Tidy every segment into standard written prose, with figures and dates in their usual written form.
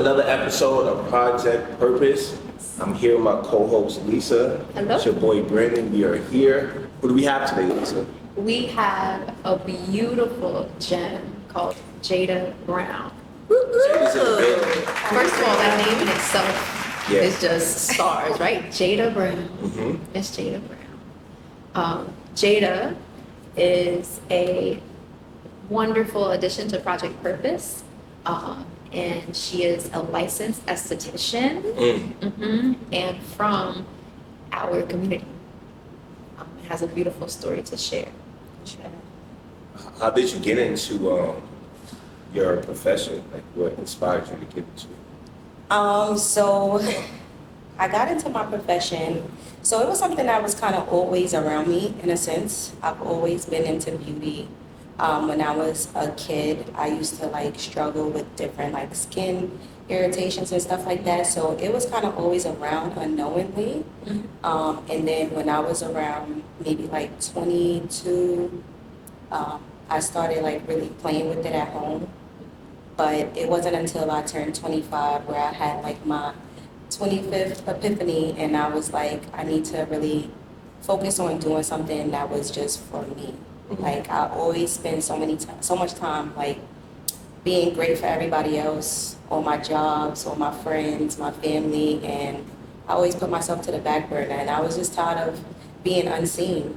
another episode of Project Purpose. I'm here with my co-host Lisa. Hello. It's your boy Brandon. We are here. What do we have today, Lisa? We have a beautiful gem called Jada Brown. Jada's in the building. First of all, that name in itself is just stars, right? Jada Brown. Mm-hmm. It's Jada Brown. Jada is a wonderful addition to Project Purpose. And she is a licensed esthetician and from our community. Has a beautiful story to share. How did you get into your profession? Like, what inspired you to get into it? So I got into my profession. So it was something that was kind of always around me in a sense. I've always been into beauty. When I was a kid, I used to like struggle with different like skin irritations and stuff like that. So it was kind of always around unknowingly. And then when I was around maybe like 22, I started like really playing with it at home. But it wasn't until I turned 25 where I had like my 25th epiphany, and I was like, I need to really focus on doing something that was just for me. Like I always spend so much time like being great for everybody else, on my jobs, on my friends, my family, and I always put myself to the back burner. And I was just tired of being unseen.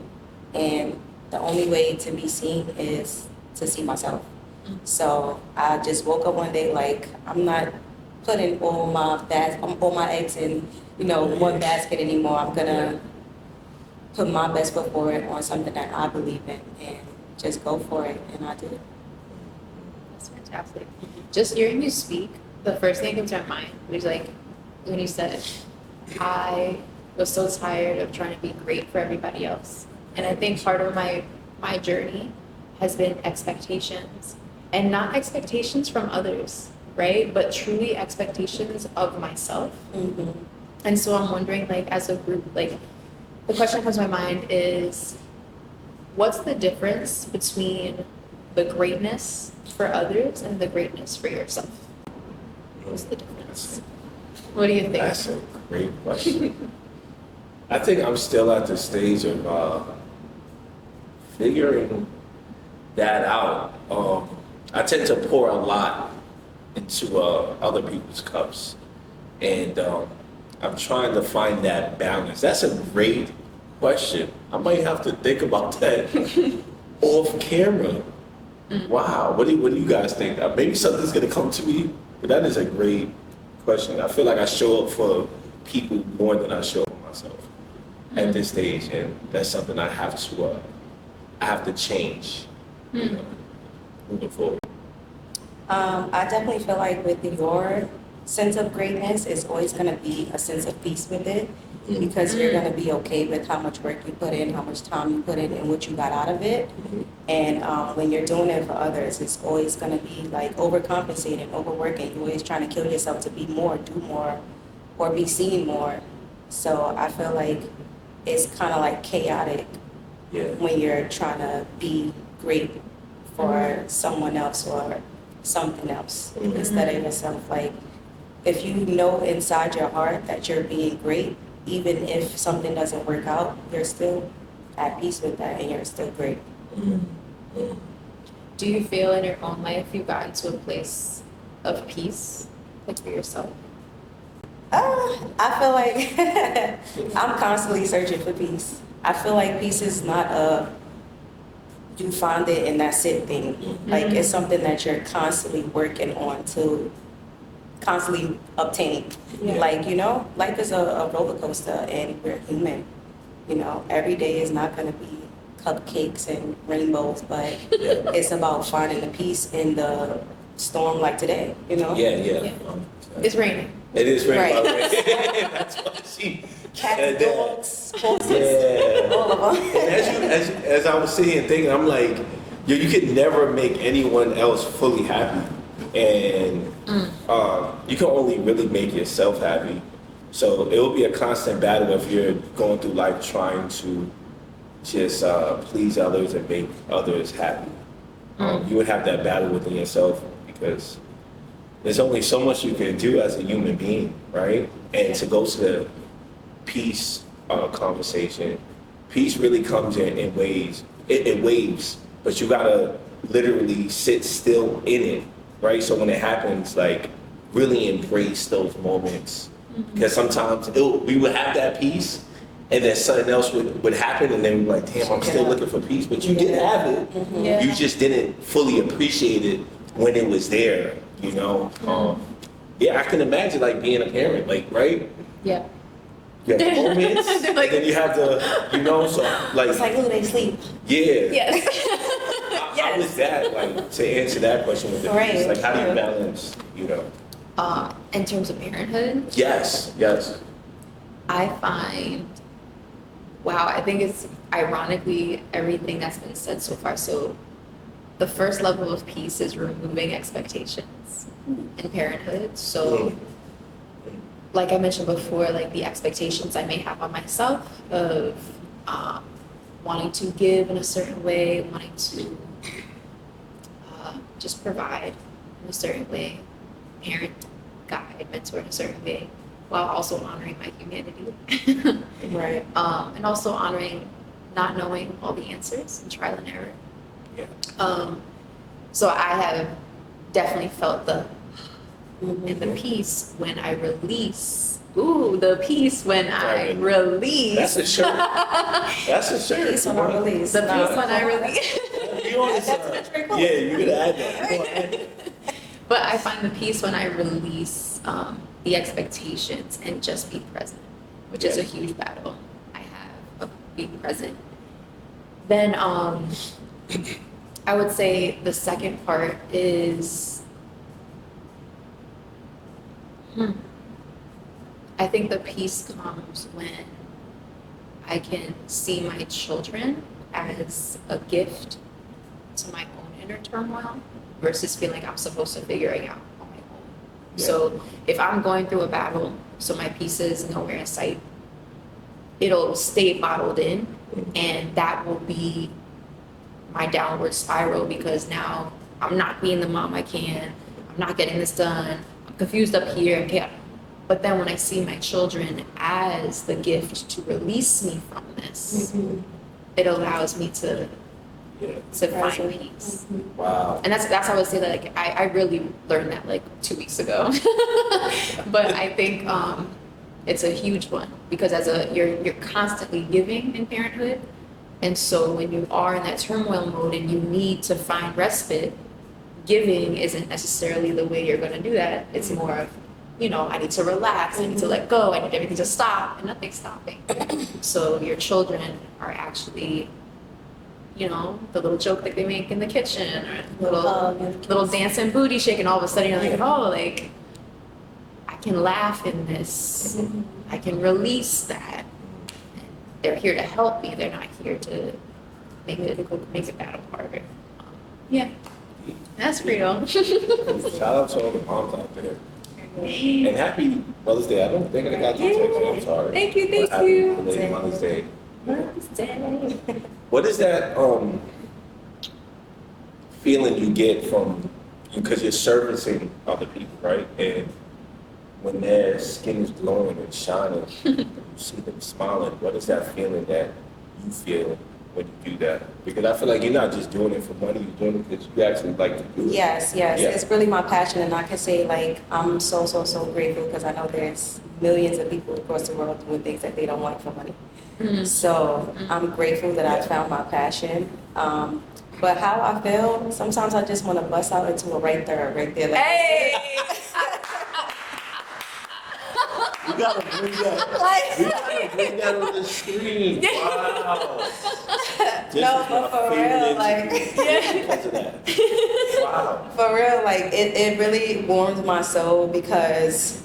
And the only way to be seen is to see myself. So I just woke up one day like I'm not putting all my eggs in one basket anymore. I'm gonna put my best foot forward on something that I believe in and just go for it, and I did. That's fantastic. Just hearing you speak, the first thing that comes to my mind was like when you said, I was so tired of trying to be great for everybody else. And I think part of my journey has been expectations, and not expectations from others, right? But truly expectations of myself. And so I'm wondering, like, as a group, like, the question that comes to my mind is, what's the difference between the greatness for others and the greatness for yourself? What's the difference? What do you think? That's a great question. I think I'm still at the stage of figuring that out. I tend to pour a lot into other people's cups, and I'm trying to find that balance. That's a great question. I might have to think about that off camera. Wow, what do you guys think? Maybe something's gonna come to me, but that is a great question. I feel like I show up for people more than I show up for myself at this stage, and that's something I have to change. Moving forward. I definitely feel like with your sense of greatness, it's always going to be a sense of peace with it, because you're going to be okay with how much work you put in, how much time you put in, and what you got out of it. And when you're doing it for others, it's always going to be like overcompensating, overworking. You're always trying to kill yourself to be more, do more, or be seen more. So I feel like it's kind of like chaotic when you're trying to be great for someone else or something else instead of yourself. Like, if you know inside your heart that you're being great, even if something doesn't work out, you're still at peace with that and you're still great. Do you feel in your own life you've gotten to a place of peace, like for yourself? I feel like I'm constantly searching for peace. I feel like peace is not you find it and that's it thing. Like, it's something that you're constantly working on to constantly obtain. Like, life is a roller coaster and we're human. Every day is not going to be cupcakes and rainbows, but it's about finding the peace in the storm like today, It's raining. It is raining, Right. by the way. That's what I see. cats, dogs, horses, all of them. And as I was sitting here thinking, I'm like, you can never make anyone else fully happy. And you can only really make yourself happy. So it will be a constant battle if you're going through life trying to just please others and make others happy. You would have that battle within yourself because there's only so much you can do as a human being, right? And to go to the peace conversation, peace really comes in waves, in waves, but you gotta literally sit still in it, right? So when it happens, like really embrace those moments, because sometimes we would have that peace, and then something else would happen, and then we're like, damn, I'm still looking for peace, but you did have it. Yeah. You just didn't fully appreciate it when it was there, you know? Yeah, I can imagine like being a parent, like, right? Yeah. You have the moments, They're like- and then you have the, you know, so like, It's like, oh, they sleep. yeah. Yes. How was that, like, to answer that question with the Right. peace? Like, how do you balance, you know? In terms of parenthood, Yes. I find, wow, I think it's ironically everything that's been said so far. So the first level of peace is removing expectations in parenthood. So like I mentioned before, like the expectations I may have on myself of wanting to give in a certain way, wanting to just provide in a certain way, parent, guide, mentor in a certain way, while also honoring my humanity. Right. And also honoring not knowing all the answers and trial and error. Yeah. So I have definitely felt the Mm-hmm. and the peace when I release. Ooh, the peace when I release. That's a shirt. That's a shirt. Peace when I release. The peace when I release. You on the yeah, you could add that. Go ahead. But I find the peace when I release the expectations and just be present, which is a huge battle I have of being present. Then I would say the second part is I think the peace comes when I can see my children as a gift to my own inner turmoil versus feeling I'm supposed to figure it out on my own. Yeah. So if I'm going through a battle, so my peace is nowhere in sight, it'll stay bottled in, and that will be my downward spiral because now I'm not being the mom I can, I'm not getting this done, I'm confused up here, okay. But then when I see my children as the gift to release me from this, it allows me to find peace. Wow. And that's how I would say that, like, I really learned that like 2 weeks ago. But I think it's a huge one because you're constantly giving in parenthood. And so when you are in that turmoil mode and you need to find respite, giving isn't necessarily the way you're going to do that. It's more of, I need to relax, I need to let go, I need everything to stop, and nothing's stopping. So your children are actually, the little joke that they make in the kitchen, or little dancing booty shake, and all of a sudden you're like, oh, like, I can laugh in this, I can release that. They're here to help me, they're not here to make it battle harder. Yeah, that's real. Shout out to all the moms out there. And happy Mother's Day. I don't think I got your text. I'm sorry. Thank you, But thank you. Happy Mother's Day. Mother's Day. What is that feeling you get from, because you're servicing other people, right? And when their skin is glowing and shining, you see them smiling. What is that feeling that you feel when you do that? Because I feel like you're not just doing it for money, you're doing it because you actually like to do it. Yes. Yeah. It's really my passion, and I can say, like, I'm so grateful because I know there's millions of people across the world doing things that they don't want for money. So I'm grateful that I found my passion. But how I feel, sometimes I just want to bust out into a right there. Like, Hey! You gotta bring that. You gotta bring that on the screen. Wow. No, but for real, like, because of that. Wow. for real, like, it really warms my soul because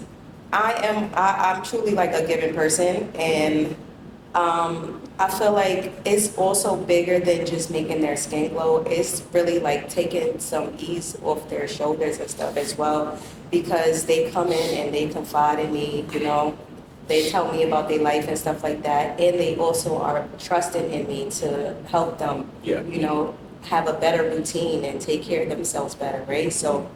I'm truly like a giving person, and I feel like it's also bigger than just making their skin glow. It's really like taking some ease off their shoulders and stuff as well, because they come in and they confide in me, they tell me about their life and stuff like that, and they also are trusting in me to help them, have a better routine and take care of themselves better, right? So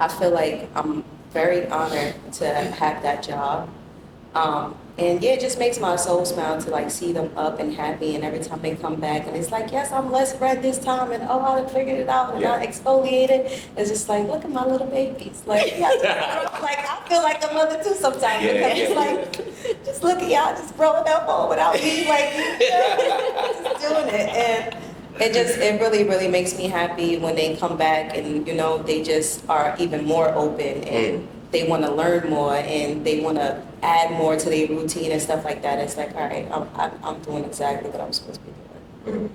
I feel like I'm very honored to have that job. And yeah, it just makes my soul smile to like see them up and happy, and every time they come back, and it's like, yes, I'm less red this time, and oh, I figured it out, and Yeah. I exfoliated. It's just like, look at my little babies. Like, yeah, like I feel like a mother too sometimes Yeah, because it's yeah, like, just look at y'all just growing up all without me, like, just doing it. And it really, really makes me happy when they come back and, they just are even more open and they want to learn more and they want to add more to their routine and stuff like that. It's like, all right, I'm doing exactly what I'm supposed to be doing.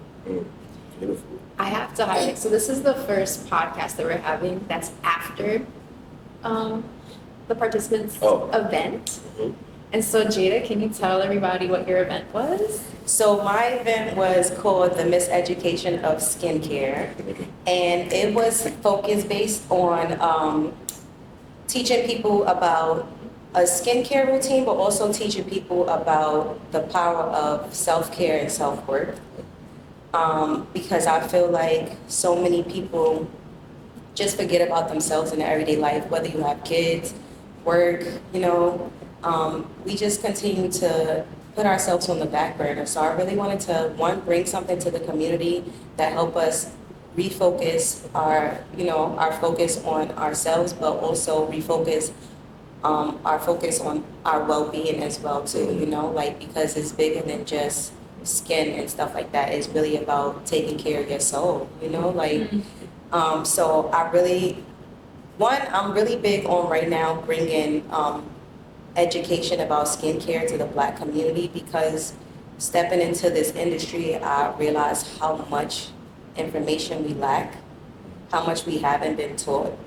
Beautiful. I have to highlight, so this is the first podcast that we're having that's after the participants' event. Mhm. And so Jada, can you tell everybody what your event was? So my event was called the Miseducation of Skincare, and it was focused based on teaching people about a skincare routine, but also teaching people about the power of self-care and self-worth. Because I feel like so many people just forget about themselves in their everyday life, whether you have kids, work, we just continue to put ourselves on the back burner. So I really wanted to, one, bring something to the community that help us refocus our focus on ourselves, but also refocus our focus on our well-being as well too, because it's bigger than just skin and stuff like that. It's really about taking care of your soul, so I'm really big on right now bringing education about skincare to the Black community, because stepping into this industry, I realized how much information we lack, how much we haven't been taught,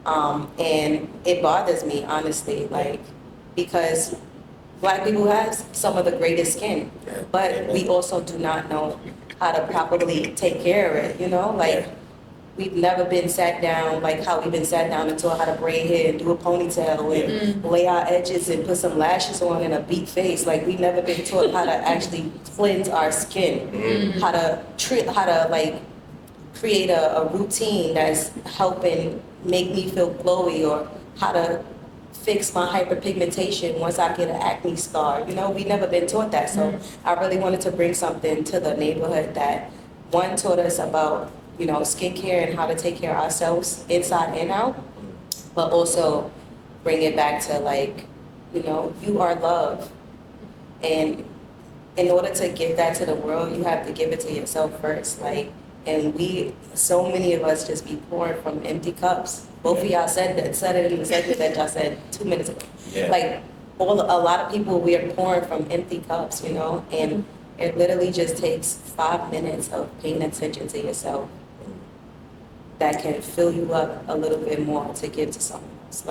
and it bothers me, honestly, because Black people have some of the greatest skin, but we also do not know how to properly take care of it, we've never been sat down like how we've been sat down and taught how to braid hair and do a ponytail and lay our edges and put some lashes on and a beat face. Like, we've never been taught how to actually cleanse our skin, how to create a routine that's helping make me feel glowy, or how to fix my hyperpigmentation once I get an acne scar. We never been taught that. So I really wanted to bring something to the neighborhood that, one, taught us about skincare and how to take care of ourselves inside and out, but also bring it back to you are love. And in order to give that to the world, you have to give it to yourself first. And so many of us just be pouring from empty cups. Both of y'all said it in the segment that y'all said 2 minutes ago. Yeah. A lot of people, we are pouring from empty cups, and it literally just takes 5 minutes of paying attention to yourself that can fill you up a little bit more to give to someone else.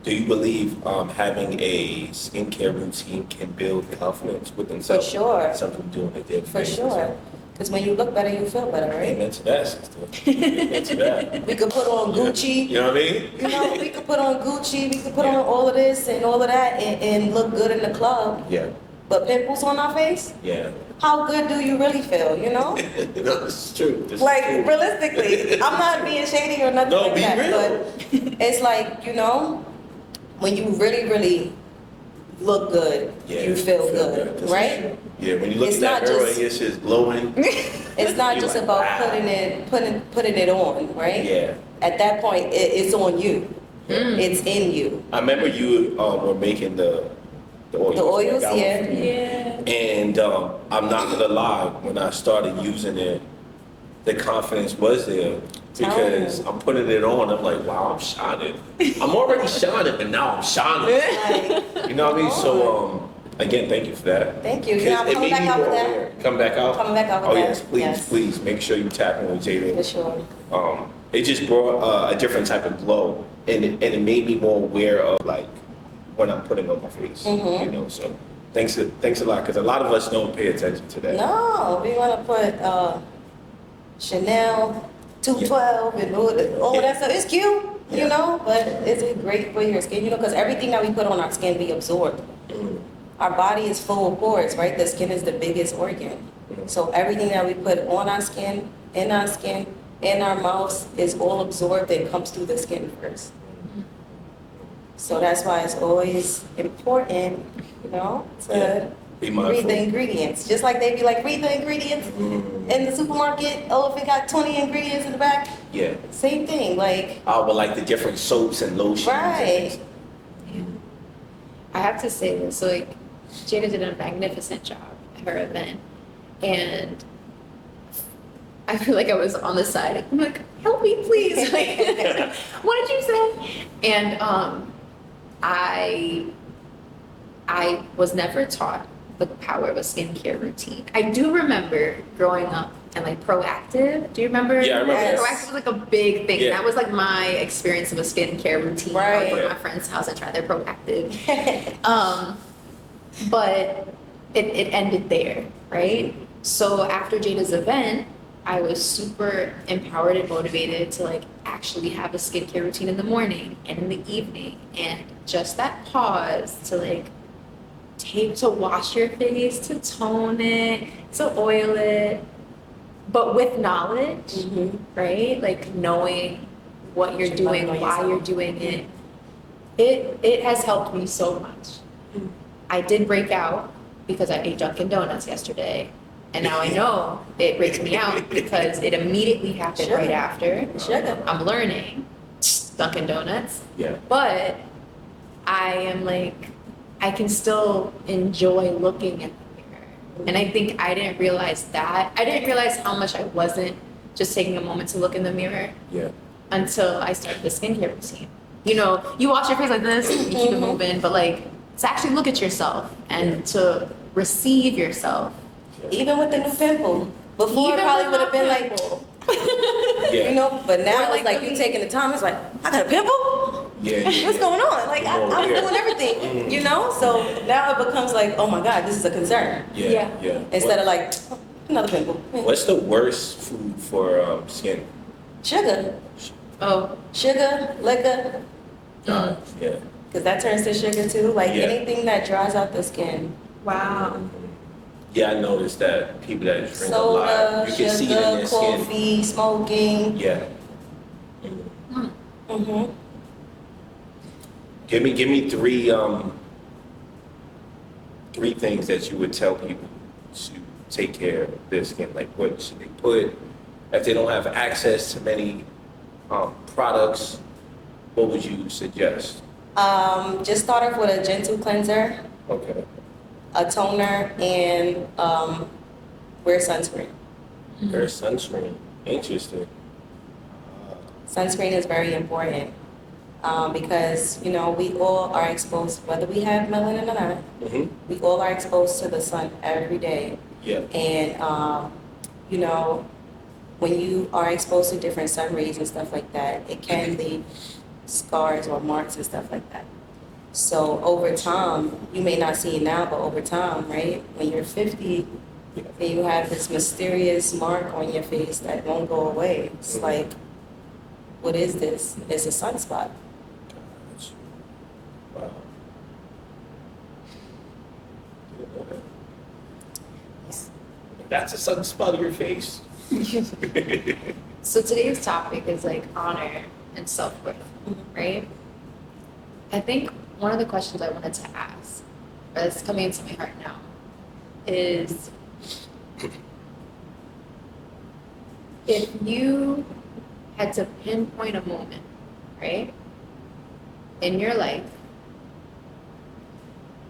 Do you believe having a skincare routine can build confidence with themselves? For sure. Something doing it there. For sure. Because when you look better, you feel better, right? Amen to that, sister. Amen to that. We could put on Gucci. You know what I mean? We could put on Gucci, we could put on all of this and all of that and look good in the club. Yeah. But pimples on our face? Yeah. How good do you really feel, No, it's true. This is Like, true. realistically, I'm not being shady or nothing No, like be that. real. But it's like, when you really, really look good, Yeah, you feel good, This is right? true. Yeah, when you look It's at that not mirror just- and your shit's glowing. It's not You're just like, about wow. putting it on, right? Yeah. At that point, it's on you. It's in you. I remember you were making the oils. The oils, like, I was- yeah. And I'm not gonna lie, when I started using it, the confidence was there, because I'm putting it on. I'm like, wow, I'm shining. I'm already shining, but now I'm shining. Like, You know what I mean? So again, thank you for that. thank you. 'Cause Yeah, I'm it coming made back me out more with that. aware. Come back out. Coming back out with Oh that. yes, please, Yes. please make sure you tap in with Jada. For sure. It just brought a different type of glow, and it made me more aware of when I'm putting on my face. Mhm. So thanks a lot, because a lot of us don't pay attention to that. No, we want to put Chanel 212 and all of that stuff. It's cute, Yeah. but is it great for your skin? Because everything that we put on our skin, we absorb. Mm. Our body is full of pores, right? The skin is the biggest organ. So everything that we put on our skin, in our skin, in our mouths is all absorbed and comes through the skin first. So that's why it's always important, to Be read mindful. the ingredients. Just like they be like, read the ingredients in the supermarket. Oh, if it got 20 ingredients in the back, Yeah. same thing. Like, But like the different soaps and lotions. and right. things. I have to say this, so like Jada did a magnificent job at her event, and I feel like I was on the side. I'm like, help me, please. Like, what did you say? And I was never taught the power of a skincare routine. I do remember growing up and like Proactive. Do you remember? Yeah, I remember. Yes. Proactive was like a big thing. Yeah. That was like my experience of a skincare routine. I would go to Right. my friend's house and try their Proactive. But it ended there, right? So after Jada's event, I was super empowered and motivated to like actually have a skincare routine in the morning and in the evening, and just that pause to like to wash your face, to tone it, to oil it, but with knowledge, Mhm. right? Like knowing what you're What you doing, love about why you're yourself. doing it. It has helped me so much. Mm. I did break out because I ate Dunkin' Donuts yesterday. And now I know it breaks me out because it immediately happened Sugar. right after. Sugar. I'm learning Dunkin' Donuts. Yeah. But I am like, I can still enjoy looking at the mirror. And I think I didn't realize that. I didn't realize how much I wasn't just taking a moment to look in the mirror Yeah. until I started the skincare routine. You wash your face like this, you keep it moving, but like to actually look at yourself and to receive yourself. Even with the new pimple. Before it probably would have been like, Yeah. but now Or it's like like you looking- taking the time, it's like, I got a pimple? Yeah. What's going on? Like, Oh, I'm yeah. doing everything, So now it becomes like, oh my God, this is a concern. Yeah. Yeah. Yeah. Instead of like, "Oh, another pimple. What's the worst food for skin? Sugar. Oh, Sugar, liquor, Yeah. because that turns to sugar too. Like Yeah. anything that dries out the skin. wow. Yeah, I noticed that people that drink a Soda, lot, you can see it in sugar, their skin. coffee, smoking. Yeah. Mm-hmm. Give me three things that you would tell people to take care of their skin. Like what should they put if they don't have access to many products? What would you suggest? Just start off with a gentle cleanser, Okay. a toner, and wear sunscreen. There's sunscreen. Interesting. Sunscreen is very important because, we all are exposed, whether we have melanin or not, Mm-hmm. we all are exposed to the sun every day. Yeah. And, when you are exposed to different sun rays and stuff like that, it can leave scars or marks and stuff like that. So over time, you may not see it now, but over time, right, when you're 50, and you have this mysterious mark on your face that won't go away. It's like, what is this? It's a sunspot. Wow. That's a sunspot on your face. So today's topic is like honor and self-worth, right? I think one of the questions I wanted to ask, or that's coming into my heart now, is if you had to pinpoint a moment, right, in your life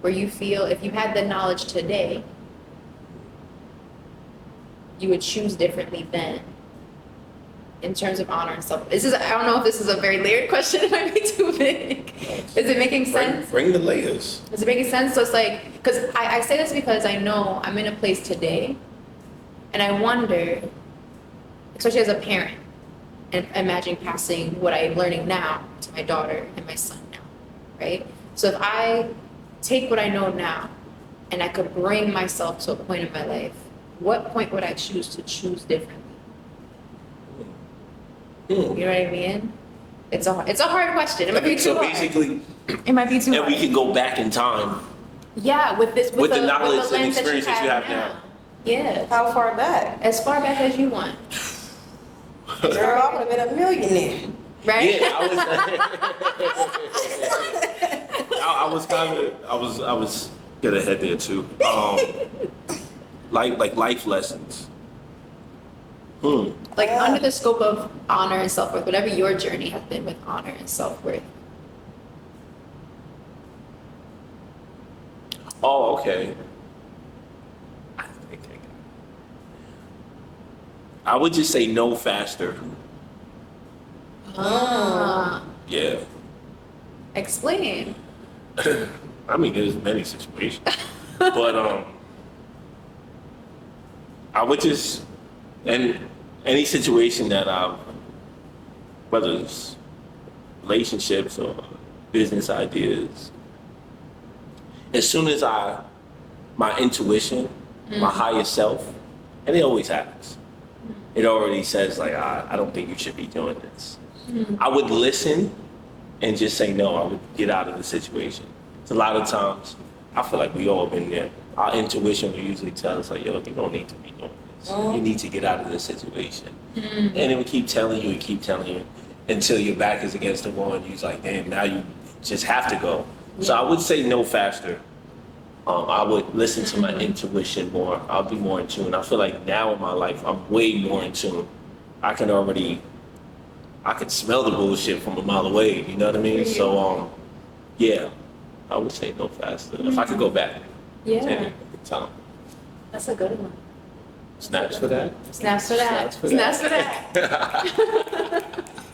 where you feel if you had the knowledge today, you would choose differently then in terms of honor and self. I don't know if this is a very layered question. It might be too big. Is it making sense? Bring the layers. Is it making sense? So it's like, because I say this because I know I'm in a place today and I wonder, especially as a parent, and imagine passing what I'm learning now to my daughter and my son now, right? So if I take what I know now and I could bring myself to a point in my life, what point would I choose to choose differently? You know what I mean? It's a hard question. It might be too So hard. basically, It might be too and hard. we can go back in time. Yeah, with With the knowledge and lens experience that you have now. Yeah, How far back? as far back as you want. Girl, I would have been a millionaire. Right? Yeah, I was kind of, I was get ahead there too. Like life lessons. Like under the scope of honor and self-worth, whatever your journey has been with honor and self-worth. Oh, okay. I think I got it. I would just say no faster. Ah, Yeah. explain. I mean, there's many situations, but I would just, and any situation that whether it's relationships or business ideas, as soon as my intuition, my higher self, and it always happens, it already says like, I don't think you should be doing this. I would listen and just say no. I would get out of the situation. It's a lot of times, I feel like we all been there. Our intuition will usually tell us like, yo, you don't need to be doing this. You need to get out of this situation. And it will keep telling you and keep telling you until your back is against the wall and you're like, damn, now you just have to go. So I would say no faster. I would listen to my intuition more. I'll be more in tune. I feel like now in my life, I'm way more in tune. I can smell the bullshit from a mile away. You know what I mean? So, yeah, I would say no faster. If I could go back, Yeah, time. that's a good one. Snaps for that. Snaps for that. Snaps for Snaps for that.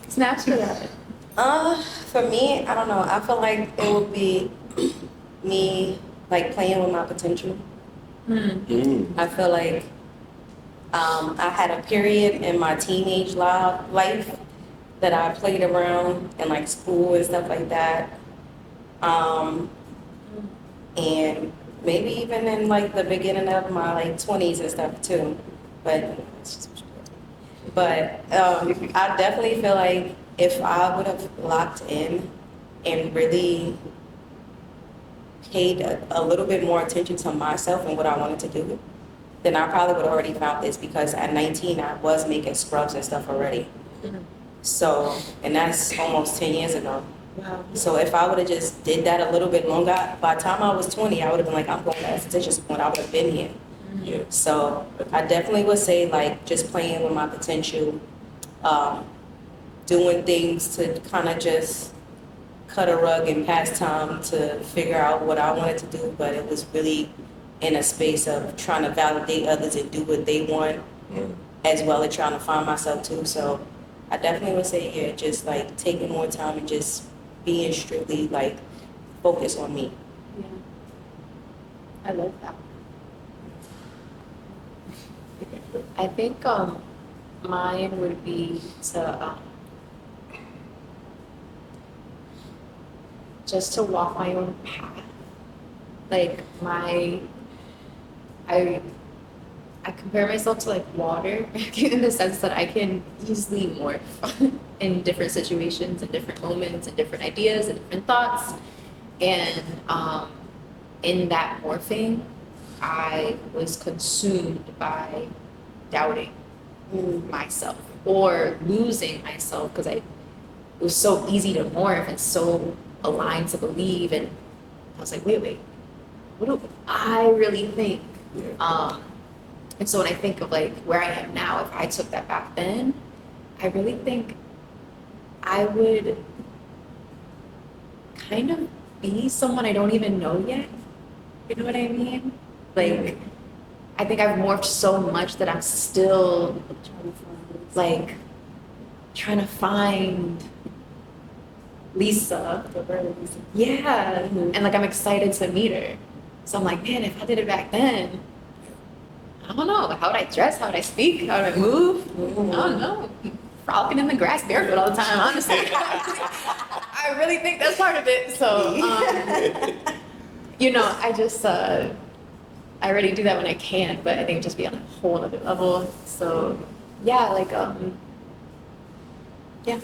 Snaps for that. For me, I don't know. I feel like it would be me like playing with my potential. I feel like I had a period in my teenage life that I played around in like school and stuff like that. And maybe even in like the beginning of my like 20s and stuff too. But I definitely feel like if I would have locked in and really paid a little bit more attention to myself and what I wanted to do, then I probably would have already found this, because at 19 I was making scrubs and stuff already. So, and that's almost 10 years ago. Wow. So if I would have just did that a little bit longer, by the time I was 20, I would have been like, I'm going to esthetician school, and I would have been here. Yeah. So I definitely would say like just playing with my potential, doing things to kind of just cut a rug and pass time to figure out what I wanted to do, but it was really in a space of trying to validate others and do what they want, as well as trying to find myself too. So I definitely would say, yeah, just like taking more time and just being strictly like focused on me. Yeah. I love that. I think mine would be to just to walk my own path. Like I compare myself to like water in the sense that I can easily morph in different situations and different moments and different ideas and different thoughts. And in that morphing, I was consumed by doubting myself or losing myself, because it was so easy to morph and so aligned to believe. And I was like, wait, what do I really think? And so when I think of like where I am now, if I took that back then, I really think I would kind of be someone I don't even know yet. You know what I mean? Like, I think I've morphed so much that I'm still like trying to find Lisa. Yeah. And like I'm excited to meet her. So I'm like, man, if I did it back then, I don't know. How would I dress? How would I speak? How would I move? I don't know. Frolicking in the grass barefoot all the time, honestly. I really think that's part of it. So, you know, I just, I already do that when I can, but I think just be on a whole other level. So, yeah, like, yeah.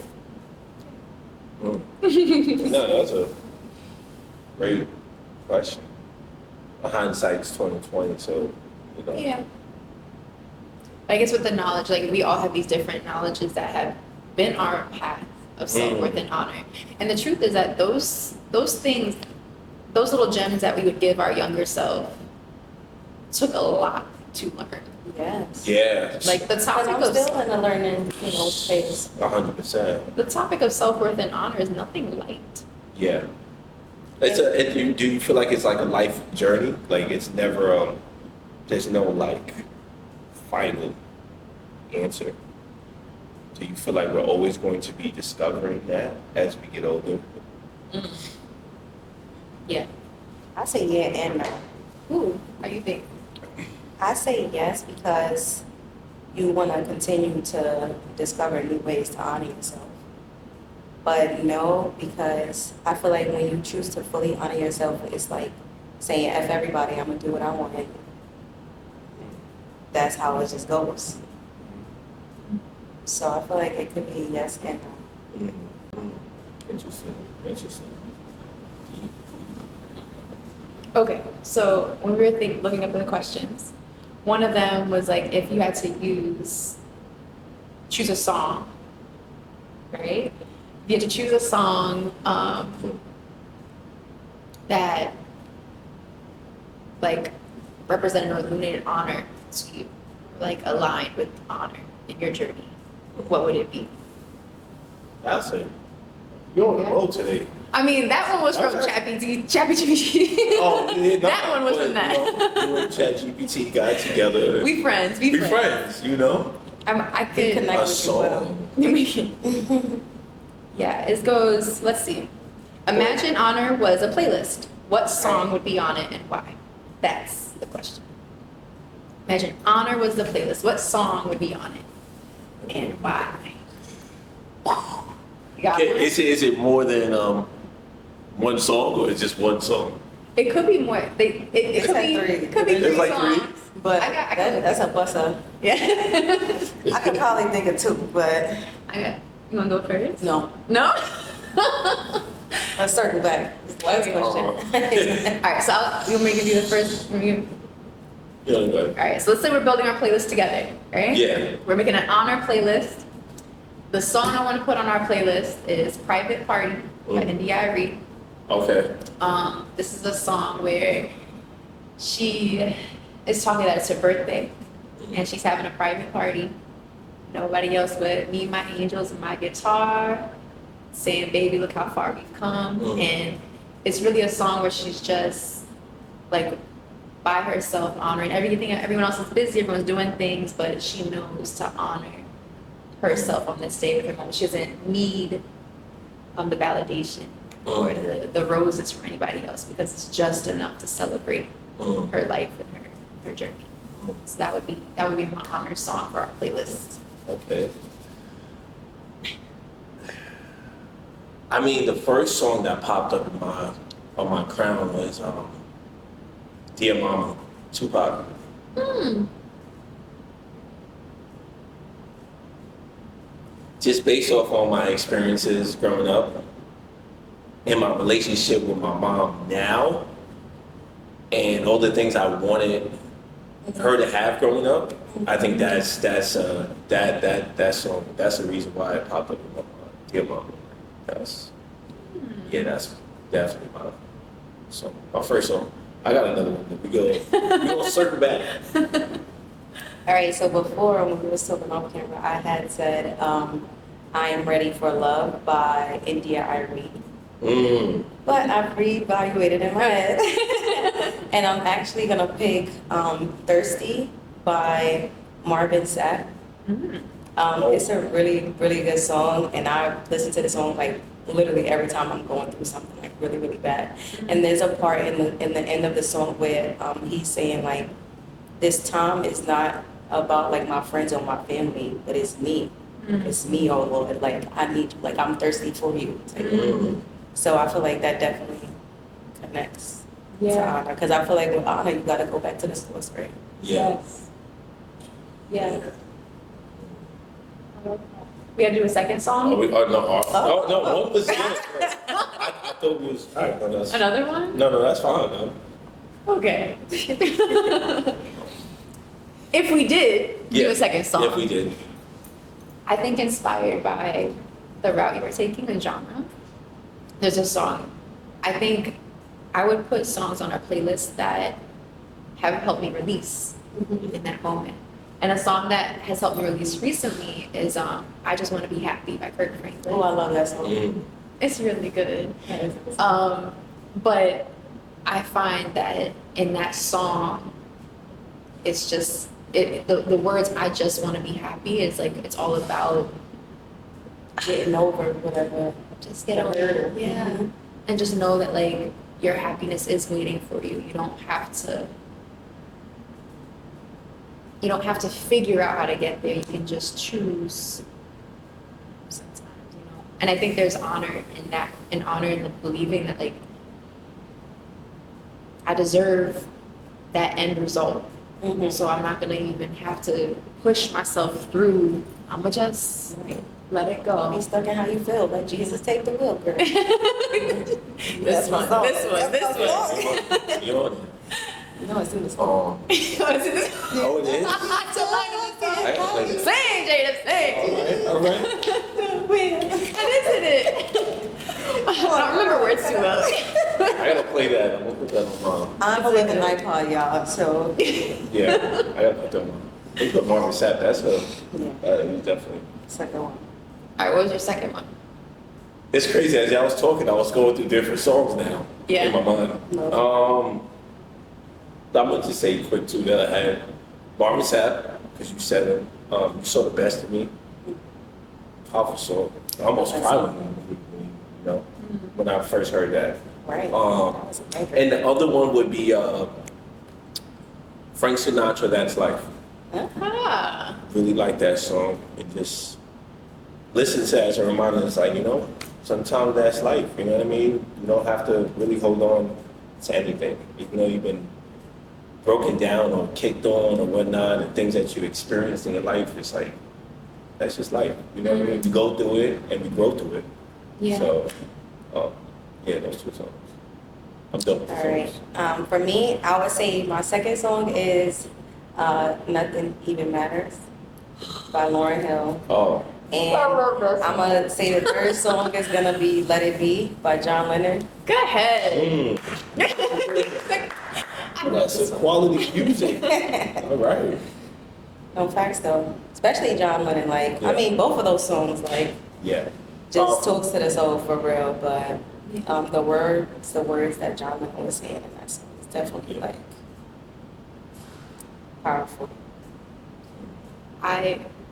No, that's a great question. Hindsight's 2020, so you know. Yeah. I guess with the knowledge, like we all have these different knowledges that have been our path of self-worth and honor. And the truth is that those things, those little gems that we would give our younger self took a lot to learn. Yes. Yeah. Like the topic I'm of still in the learning, space. 100%. the topic of self-worth and honor is nothing light. Yeah. Do you feel like it's like a life journey? Like it's never, there's no like final answer. Do you feel like we're always going to be discovering that as we get older? Yeah. I say yeah and no. Ooh, how you think? I say yes because you want to continue to discover new ways to honor yourself. But no, because I feel like when you choose to fully honor yourself, it's like saying F everybody, I'm going to do what I want. That's how it just goes. So I feel like it could be yes and no. Interesting. Okay, so when we were looking up the questions, one of them was like if you had to choose a song, right? If you had to choose a song that like represented or illuminated honor to you, like aligned with honor in your journey, what would it be? That's it. You're on the road today. I mean, that one was from ChatGPT. Oh, yeah, That one was from that. You and ChatGPT got together. We friends. We friends, you know? I could connect A with song. Yeah, it goes, let's see. Imagine honor was a playlist. What song would be on it and why? That's the question. Imagine honor was the playlist. What song would be on it and why? You got Okay, one? is it more than one song or is just one song? It could be more. It It's could like be. three. It could be It's three like three? songs. But I got that's a bust up. Yeah. I could probably think of two, but You want to go first? no. No. Let's circle back. Last Okay. question. All right. So you want me to give you the first? Yeah, go All right, so let's say we're building our playlist together, right? Yeah. We're making an honor playlist. The song I want to put on our playlist is Private Party by India.Arie. Okay. This is a song where she is talking that it's her birthday and she's having a private party. Nobody else but me, my angels, and my guitar, saying, baby, look how far we've come. And it's really a song where she's just like by herself, honoring everything. Everyone else is busy, everyone's doing things, but she knows to honor herself on this day with her mom. She doesn't need the validation or the roses from anybody else because it's just enough to celebrate her life and her journey. So that would be my honor song for our playlist. Okay. I mean, the first song that popped up on my crown was Dear Mama, Tupac. Just based off on my experiences growing up and my relationship with my mom now and all the things I wanted her to have growing up, I think that song, that's the reason why it popped up in my mind. Dear Mama. That's definitely my song. My first song. I got another one. We gonna circle back. All right, so before when we were talking off camera, I had said I Am Ready for Love by India.Arie. But I've reevaluated in my head. And I'm actually going to pick Thirsty by Marvin Sapp. It's a really, really good song. And I listen to the song like literally every time I'm going through something like really, really bad. And there's a part in the end of the song where he's saying like, this time is not about like my friends or my family, but it's me. It's me, oh Lord. Like I need you. Like I'm thirsty for you. So I feel like that definitely connects to honor. Because I feel like with honor, you got to go back to the source, right? Yes. Yeah. We gotta do a second song? No, one was I thought we was, all right, no, that's, Another one? no, that's fine, man. Okay. If we did do a second song. If we did. I think inspired by the route you were taking in genre, there's a song. I think I would put songs on our playlist that have helped me release in that moment. And a song that has helped me release recently is I Just Want to Be Happy by Kirk Franklin. Oh, I love that song. It's really good. But I find that in that song, it's just, the words I just want to be happy is like, it's all about Getting over whatever. just get over it. Yeah. And just know that like your happiness is waiting for you. You don't have to figure out how to get there. You can just choose sometimes, you know. And I think there's honor in that, and honor in the believing that like I deserve that end result. So I'm not gonna even have to push myself through. I'ma just let it go. Be stuck in how you feel. Let Jesus take the wheel, girl. This one. You on No, it's in the song. it? Oh, it is? I can play that. Sing, Jada, sing. All right. And isn't it? I don't remember words too well. I gotta play that. I'm gonna put that on I'm playing the iPod, y'all, so. Yeah, I gotta put that on. You put Marvin Sapp, that's definitely. Second one. All right, what was your second one? It's crazy, as y'all was talking, I was going through different songs now in my mind. I'm gonna just say quick too that I had Marvin Sapp, because you said it, You Saw the Best of Me. Powerful song. I almost cried when I first heard that. Right. And the other one would be Frank Sinatra, That's Life. Ah. Really like that song. And just listen to it as a reminder. It's like, sometimes that's life. You know what I mean? You don't have to really hold on to anything. Even though you've been broken down or kicked on or whatnot, and things that you experienced in your life, it's like, that's just life. You know what I mean? We go through it and we grow through it. Yeah. So, yeah, those two songs. I'm done with the All right. songs. For me, I would say my second song is Nothing Even Matters by Lauryn Hill. Oh, And I'm going to say the third song is going to be Let It Be by John Lennon. Go ahead. That's a quality music. All right. No facts though, especially John Lennon. Like, Yeah. I mean, both of those songs, like, Yeah. just talks to the soul for real. But the words that John Lennon was saying in that song is definitely like powerful.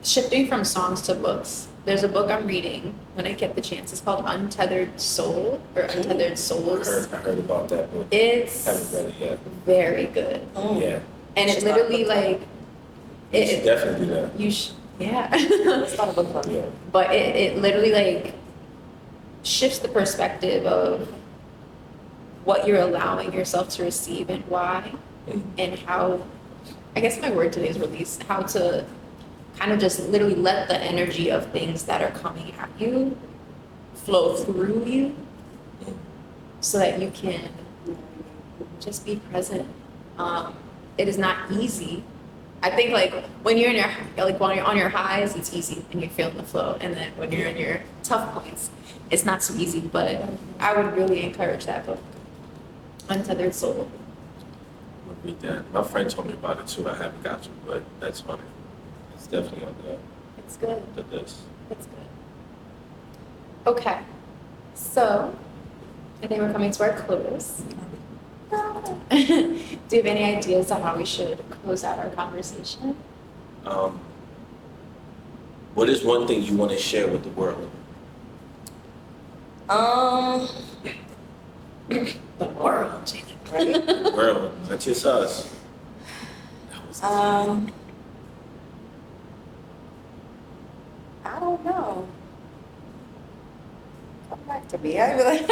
Shifting from songs to books. There's a book I'm reading when I get the chance. It's called Untethered Soul or Untethered Souls. I heard about that book. It's Haven't read it yet. very good. Yeah. And it Should literally start a like book You should definitely do that. yeah. Let's start a book club. Yeah. But it literally like shifts the perspective of what you're allowing yourself to receive and why, and how, I guess my word today is release, how to kind of just literally let the energy of things that are coming at you flow through you so that you can just be present. It is not easy. I think like when you're on your highs, it's easy and you're feeling the flow. And then when you're in your tough points, it's not so easy. But I would really encourage that book, Untethered Soul. I'm gonna read that. My friend told me about it too. I haven't got to, but that's funny. It's definitely on It's good. the list. It's good. Okay. So I think we're coming to our close. Do you have any ideas on how we should close out our conversation? What is one thing you want to share with the world? The world. Right? The world, not just us. I don't know. Come back to me. I be like,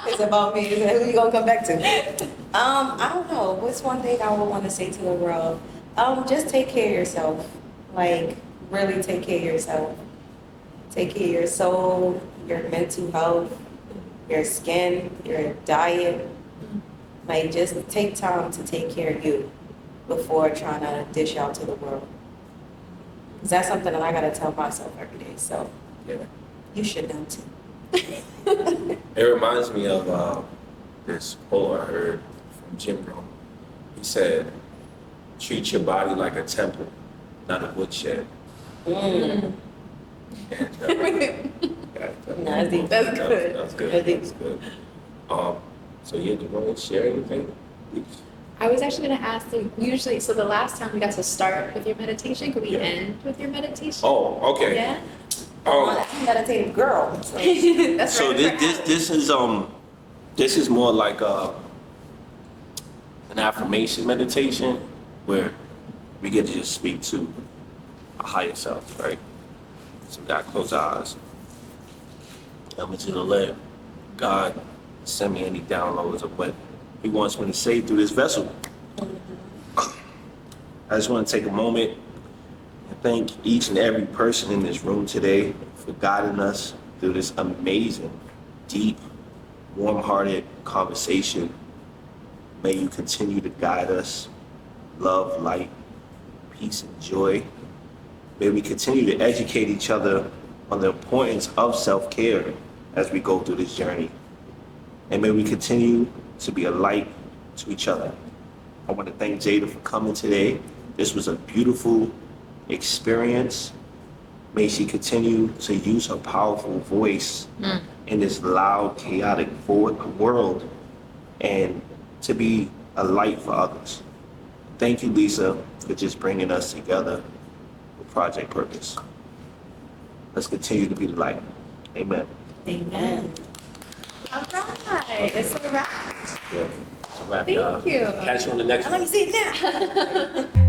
it's about me. Who you gonna come back to? I don't know. What's one thing I would want to say to the world? Just take care of yourself. Like, really take care of yourself. Take care of your soul, your mental health, your skin, your diet. Like, just take time to take care of you. before trying to dish out to the world. 'Cause that's something that I gotta tell myself every day. So Yeah. you should know too. It reminds me of this quote I heard from Jim Rohn. He said, treat your body like a temple, not a woodshed. Mm. And, That's deep. That's good. That's good. That's deep. That's good. So yeah, do you want to share anything? I was actually going to ask, usually, so the last time we got to start with your meditation, could we Yeah. end with your meditation? Oh, okay. Yeah? I'm a meditative girl. So. That's So right. this is more like an affirmation meditation where we get to just speak to our higher self, right? So we gotta close our eyes. I'm just gonna let God send me any downloads of what He wants me to say through this vessel. I just want to take a moment and thank each and every person in this room today for guiding us through this amazing, deep, warm-hearted conversation. May you continue to guide us, love, light, peace, and joy. May we continue to educate each other on the importance of self-care as we go through this journey. And may we continue to be a light to each other. I want to thank Jada for coming today. This was a beautiful experience. May she continue to use her powerful voice in this loud, chaotic world and to be a light for others. Thank you, Lisa, for just bringing us together with Project Purpose. Let's continue to be the light. Amen. Amen. All right. It's a wrap. Yeah. It's a wrap, Thank y'all. you. Catch you on the next one. Let me see it now.